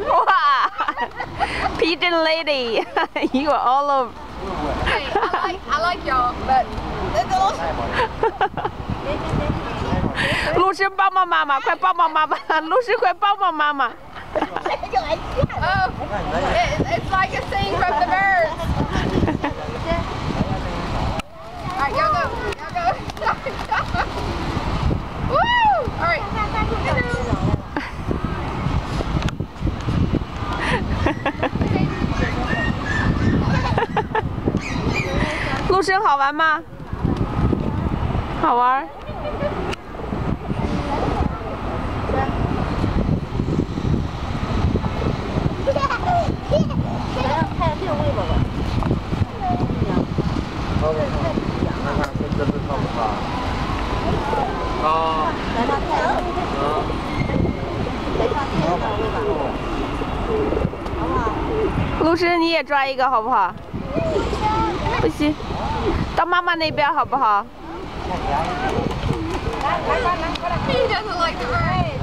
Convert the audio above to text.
Wow! Pigeon lady, you are all over. Hey, I like y'all, but 露丝抱抱妈妈，快抱抱妈妈！露丝快抱抱妈妈！ oh, it's like a scene from the birds. All right, y'all go. Y'all go. Woo! All right. 陆生好玩吗？好玩。陆生你也抓一个好不好？不行，到妈妈那边好不好？ He doesn't like the birds.